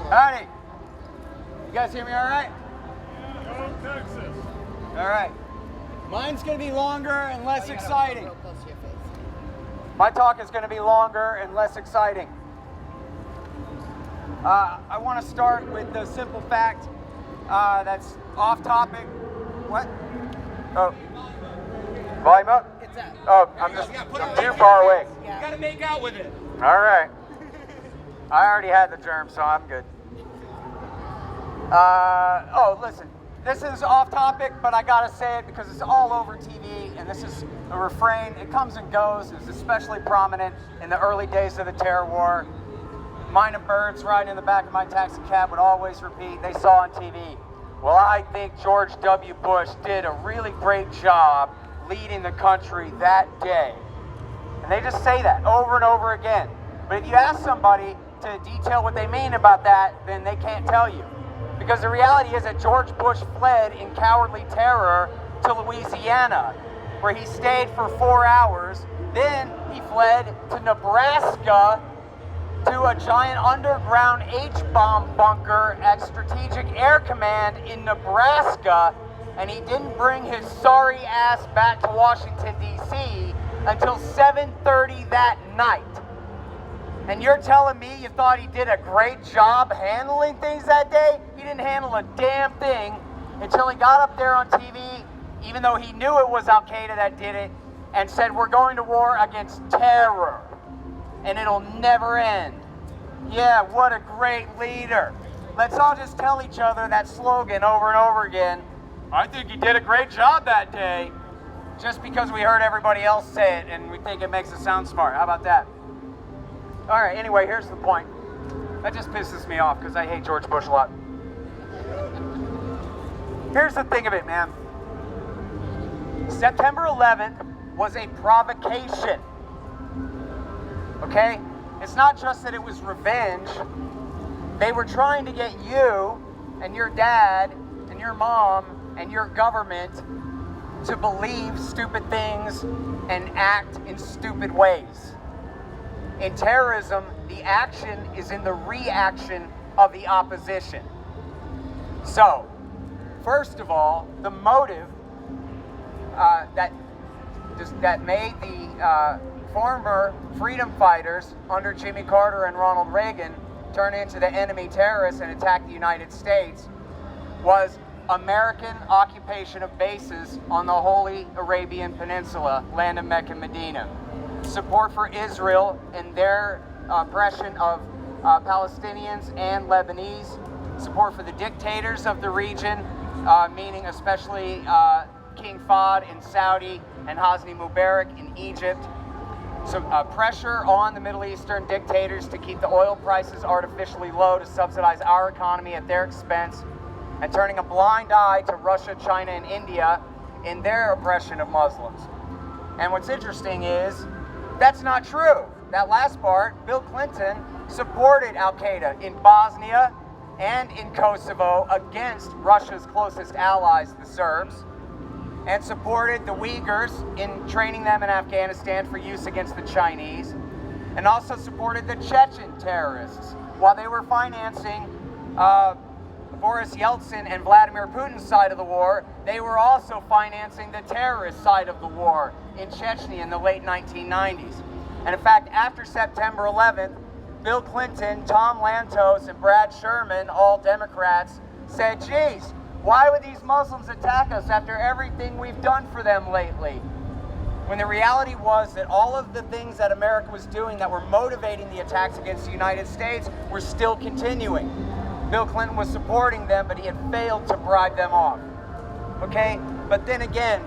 Howdy. You guys hear me all right? Go Texas. All right. Mine's going to be longer and less exciting. My talk is going to be longer and less exciting. I want to start with the simple fact that's off topic. What? Oh. Volume up? It's up. Oh, I'm too far away. Yeah. You gotta make out with it. All right. I already had the germ, so I'm good. Oh, listen. This is off topic, but I gotta say it because it's all over TV, and this is a refrain. It comes and goes. It was especially prominent in the early days of the terror war. Mine and Birds riding in the back of my taxi cab would always repeat, they saw on TV, well, I think George W. Bush did a really great job leading the country that day. And they just say that over and over again. But if you ask somebody to detail what they mean about that, then they can't tell you. Because the reality is that George Bush fled in cowardly terror to Louisiana, where he stayed for 4 hours. Then he fled to Nebraska to a giant underground H-bomb bunker at Strategic Air Command in Nebraska, and he didn't bring his sorry ass back to Washington, D.C. until 7:30 that night. And you're telling me you thought he did a great job handling things that day? He didn't handle a damn thing until he got up there on TV, even though he knew it was Al-Qaeda that did it, and said, we're going to war against terror, and it'll never end. Yeah, what a great leader. Let's all just tell each other that slogan over and over again. I think he did a great job that day, just because we heard everybody else say it and we think it makes us sound smart. How about that? All right, anyway, here's the point. That just pisses me off because I hate George Bush a lot. Here's the thing of it, man. September 11th was a provocation. Okay? It's not just that it was revenge. They were trying to get you and your dad and your mom and your government to believe stupid things and act in stupid ways. In terrorism, the action is in the reaction of the opposition. So, first of all, the motive that made the former freedom fighters under Jimmy Carter and Ronald Reagan turn into the enemy terrorists and attack the United States was American occupation of bases on the Holy Arabian Peninsula, land of Mecca and Medina. Support for Israel and their oppression of Palestinians and Lebanese. Support for the dictators of the region, meaning especially King Fahd in Saudi and Hosni Mubarak in Egypt. So pressure on the Middle Eastern dictators to keep the oil prices artificially low to subsidize our economy at their expense, and turning a blind eye to Russia, China, and India in their oppression of Muslims. And what's interesting is, that's not true. That last part, Bill Clinton supported Al-Qaeda in Bosnia and in Kosovo against Russia's closest allies, the Serbs, and supported the Uyghurs in training them in Afghanistan for use against the Chinese, and also supported the Chechen terrorists. While they were financing Boris Yeltsin and Vladimir Putin's side of the war, they were also financing the terrorist side of the war in Chechnya in the late 1990s. And in fact, after September 11th, Bill Clinton, Tom Lantos, and Brad Sherman, all Democrats, said, geez, why would these Muslims attack us after everything we've done for them lately? When the reality was that all of the things that America was doing that were motivating the attacks against the United States were still continuing. Bill Clinton was supporting them, but he had failed to bribe them off. Okay? But then again,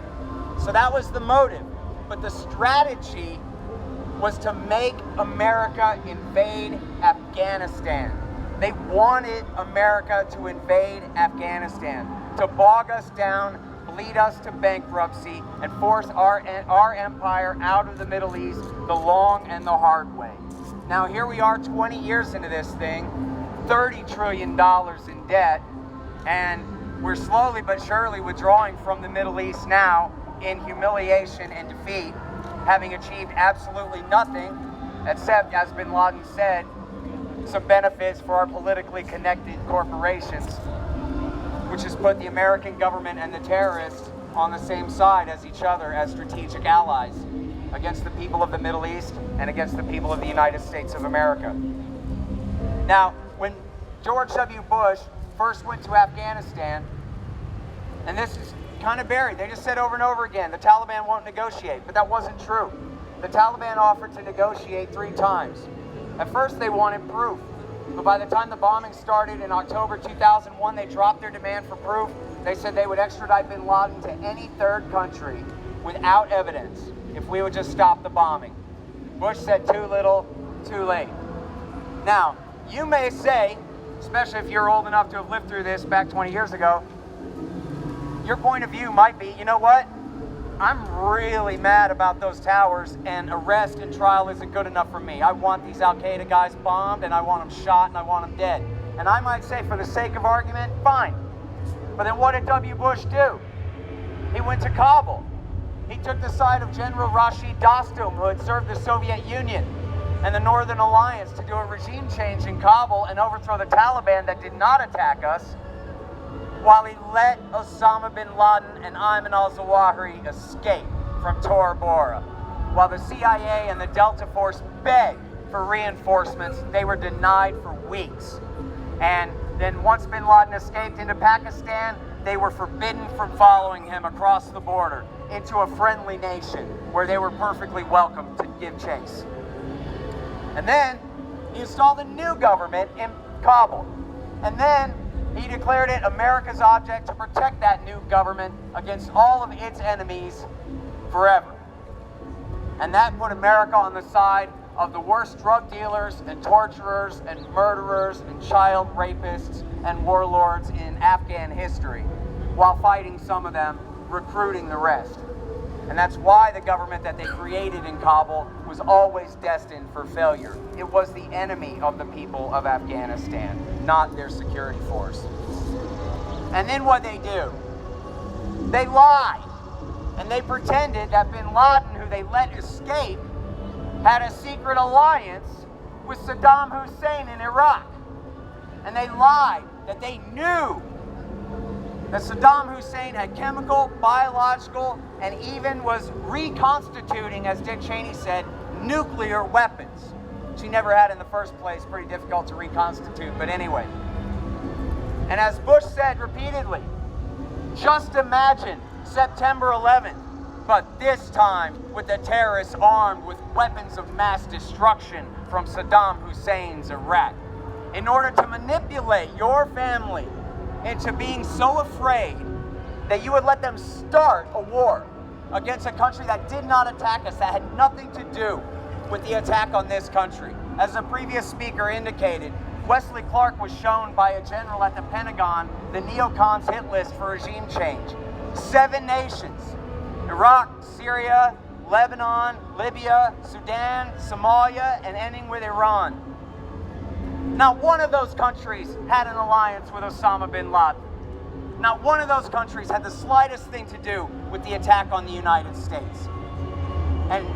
so that was the motive. But the strategy was to make America invade Afghanistan. They wanted America to invade Afghanistan, to bog us down, lead us to bankruptcy, and force our empire out of the Middle East the long and the hard way. Now here we are 20 years into this thing, $30 trillion in debt, and we're slowly but surely withdrawing from the Middle East now in humiliation and defeat, having achieved absolutely nothing except, as bin Laden said, some benefits for our politically connected corporations, which has put the American government and the terrorists on the same side as each other as strategic allies against the people of the Middle East and against the people of the United States of America. Now, when George W. Bush first went to Afghanistan, and this is kind of buried, they just said over and over again, the Taliban won't negotiate, but that wasn't true. The Taliban offered to negotiate 3 times. At first they wanted proof, but by the time the bombing started in October 2001, they dropped their demand for proof. They said they would extradite bin Laden to any third country without evidence if we would just stop the bombing. Bush said too little, too late. Now, you may say, especially if you're old enough to have lived through this back 20 years ago, your point of view might be, you know what? I'm really mad about those towers, and arrest and trial isn't good enough for me. I want these Al-Qaeda guys bombed, and I want them shot, and I want them dead. And I might say, for the sake of argument, fine. But then what did W. Bush do? He went to Kabul. He took the side of General Rashid Dostum, who had served the Soviet Union and the Northern Alliance, to do a regime change in Kabul and overthrow the Taliban that did not attack us, while he let Osama bin Laden and Ayman al-Zawahiri escape from Tora Bora. While the CIA and the Delta Force begged for reinforcements, they were denied for weeks. And then once bin Laden escaped into Pakistan, they were forbidden from following him across the border into a friendly nation where they were perfectly welcome to give chase. And then he installed a new government in Kabul. And then he declared it America's object to protect that new government against all of its enemies forever. And that put America on the side of the worst drug dealers and torturers and murderers and child rapists and warlords in Afghan history, while fighting some of them, recruiting the rest. And that's why the government that they created in Kabul was always destined for failure. It was the enemy of the people of Afghanistan, not their security force. And then what they do? They lied. And they pretended that bin Laden, who they let escape, had a secret alliance with Saddam Hussein in Iraq. And they lied that they knew that Saddam Hussein had chemical, biological, and even was reconstituting, as Dick Cheney said, nuclear weapons, which he never had in the first place. Pretty difficult to reconstitute, but anyway. And as Bush said repeatedly, just imagine September 11th, but this time with the terrorists armed with weapons of mass destruction from Saddam Hussein's Iraq, in order to manipulate your family into being so afraid that you would let them start a war against a country that did not attack us, that had nothing to do with the attack on this country. As the previous speaker indicated, Wesley Clark was shown by a general at the Pentagon the neocons hit list for regime change. 7 nations: Iraq, Syria, Lebanon, Libya, Sudan, Somalia, and ending with Iran. Not one of those countries had an alliance with Osama bin Laden. Not one of those countries had the slightest thing to do with the attack on the United States. And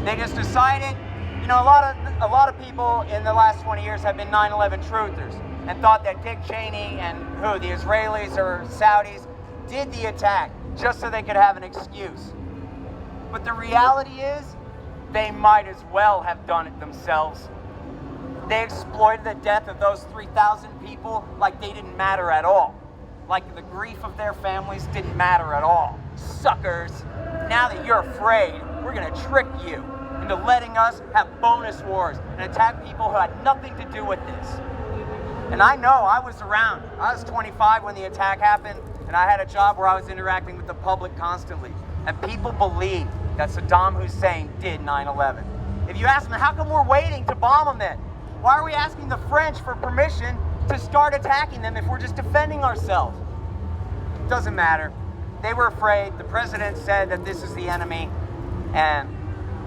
they just decided, you know, a lot of people in the last 20 years have been 9/11 truthers and thought that Dick Cheney and the Israelis or Saudis, did the attack just so they could have an excuse. But the reality is, they might as well have done it themselves. They exploited the death of those 3,000 people like they didn't matter at all. Like the grief of their families didn't matter at all. Suckers, now that you're afraid, we're gonna trick you into letting us have bonus wars and attack people who had nothing to do with this. And I know, I was around. I was 25 when the attack happened, and I had a job where I was interacting with the public constantly. And people believed that Saddam Hussein did 9/11. If you ask them, how come we're waiting to bomb them then? Why are we asking the French for permission to start attacking them if we're just defending ourselves? It doesn't matter. They were afraid. The president said that this is the enemy. And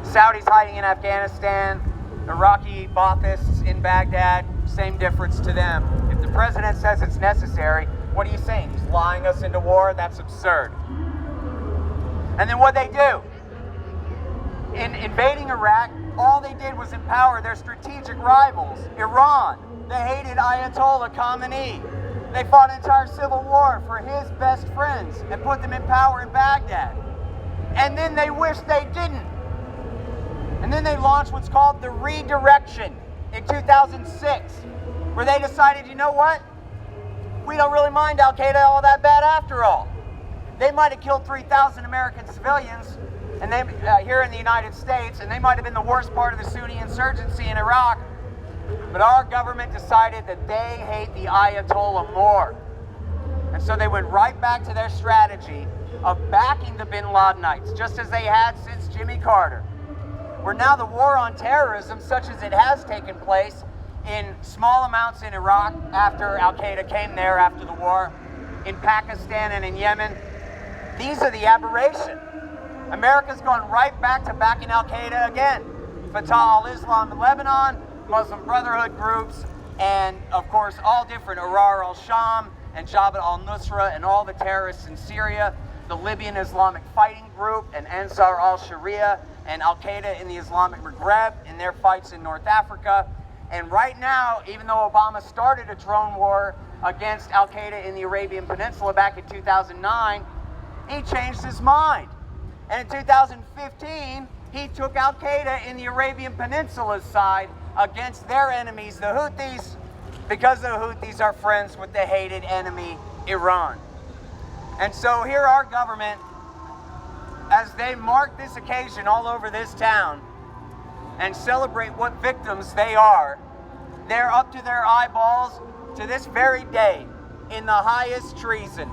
Saudis hiding in Afghanistan, Iraqi Baathists in Baghdad, same difference to them. If the president says it's necessary, what are you saying? He's lying us into war? That's absurd. And then what they do? In invading Iraq, all they did was empower their strategic rivals, Iran. They hated Ayatollah Khamenei. They fought an entire civil war for his best friends and put them in power in Baghdad. And then they wished they didn't. And then they launched what's called the redirection in 2006, where they decided, you know what? We don't really mind Al-Qaeda all that bad after all. They might have killed 3,000 American civilians and they, here in the United States, and they might have been the worst part of the Sunni insurgency in Iraq, but our government decided that they hate the Ayatollah more. And so they went right back to their strategy of backing the bin Ladenites, just as they had since Jimmy Carter. Where now the war on terrorism, such as it has taken place in small amounts in Iraq after Al-Qaeda came there after the war, in Pakistan and in Yemen, these are the aberration. America's gone right back to backing Al-Qaeda again. Fatah al-Islam in Lebanon, Muslim Brotherhood groups, and of course all different Ahrar al-Sham and Jabhat al-Nusra and all the terrorists in Syria, the Libyan Islamic Fighting Group and Ansar al-Sharia and Al-Qaeda in the Islamic Maghreb in their fights in North Africa. And right now, even though Obama started a drone war against Al-Qaeda in the Arabian Peninsula back in 2009, he changed his mind. And in 2015, he took Al-Qaeda in the Arabian Peninsula's side against their enemies, the Houthis, because the Houthis are friends with the hated enemy, Iran. And so here our government, as they mark this occasion all over this town and celebrate what victims they are, they're up to their eyeballs to this very day in the highest treason,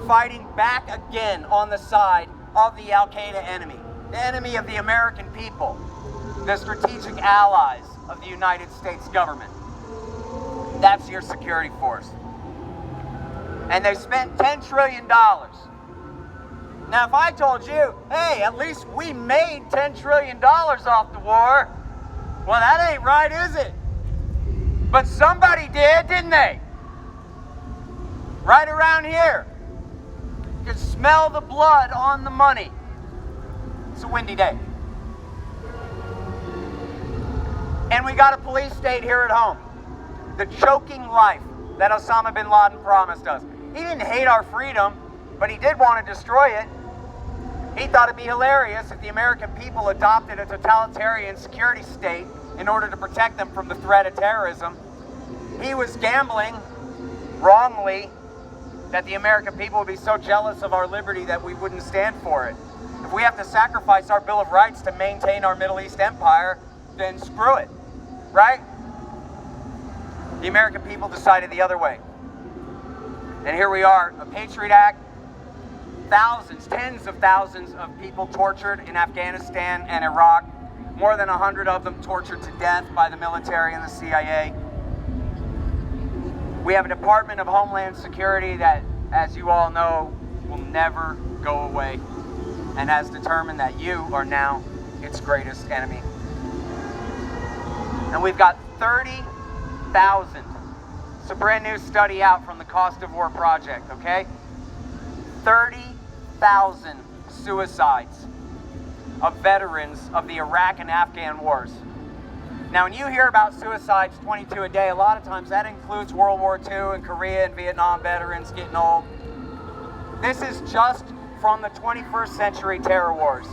fighting back again on the side of the Al-Qaeda enemy, the enemy of the American people, the strategic allies of the United States government. That's your security force. And they spent $10 trillion. Now, if I told you, hey, at least we made $10 trillion off the war, well, that ain't right, is it? But somebody did, didn't they? Right around here. You can smell the blood on the money. It's a windy day. And we got a police state here at home. The choking life that Osama bin Laden promised us. He didn't hate our freedom, but he did want to destroy it. He thought it'd be hilarious if the American people adopted a totalitarian security state in order to protect them from the threat of terrorism. He was gambling, wrongly, that the American people would be so jealous of our liberty that we wouldn't stand for it. If we have to sacrifice our Bill of Rights to maintain our Middle East empire, then screw it, right? The American people decided the other way. And here we are, a Patriot Act, thousands, tens of thousands of people tortured in Afghanistan and Iraq, more than 100 of them tortured to death by the military and the CIA. We have a Department of Homeland Security that, as you all know, will never go away and has determined that you are now its greatest enemy. And we've got 30,000. It's a brand new study out from the Cost of War Project, okay? 30,000 suicides of veterans of the Iraq and Afghan wars. Now, when you hear about suicides, 22 a day, a lot of times that includes World War II and Korea and Vietnam veterans getting old. This is just from the 21st century terror wars.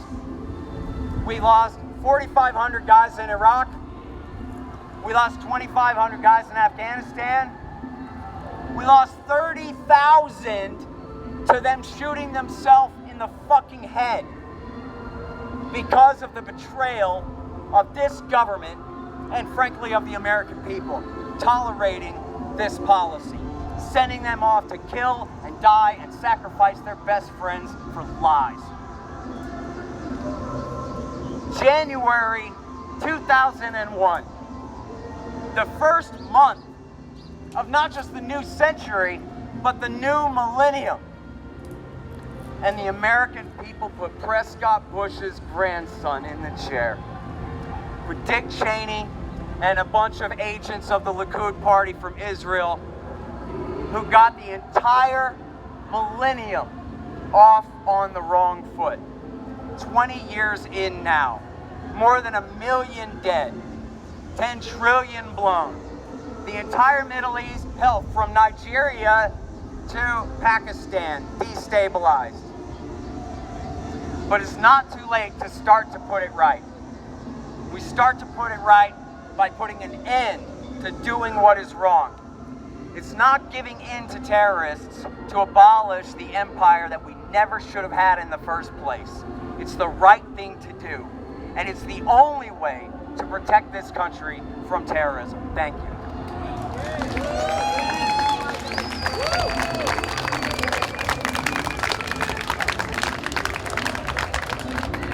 We lost 4,500 guys in Iraq. We lost 2,500 guys in Afghanistan. We lost 30,000 to them shooting themselves in the fucking head because of the betrayal of this government and frankly of the American people tolerating this policy, sending them off to kill and die and sacrifice their best friends for lies. January 2001, the first month of not just the new century, but the new millennium. And the American people put Prescott Bush's grandson in the chair. With Dick Cheney and a bunch of agents of the Likud party from Israel who got the entire millennium off on the wrong foot. 20 years in now, more than 1 million dead, 10 trillion blown. The entire Middle East, hell, from Nigeria to Pakistan, destabilized. But it's not too late to start to put it right. We start to put it right by putting an end to doing what is wrong. It's not giving in to terrorists to abolish the empire that we never should have had in the first place. It's the right thing to do. And it's the only way to protect this country from terrorism. Thank you.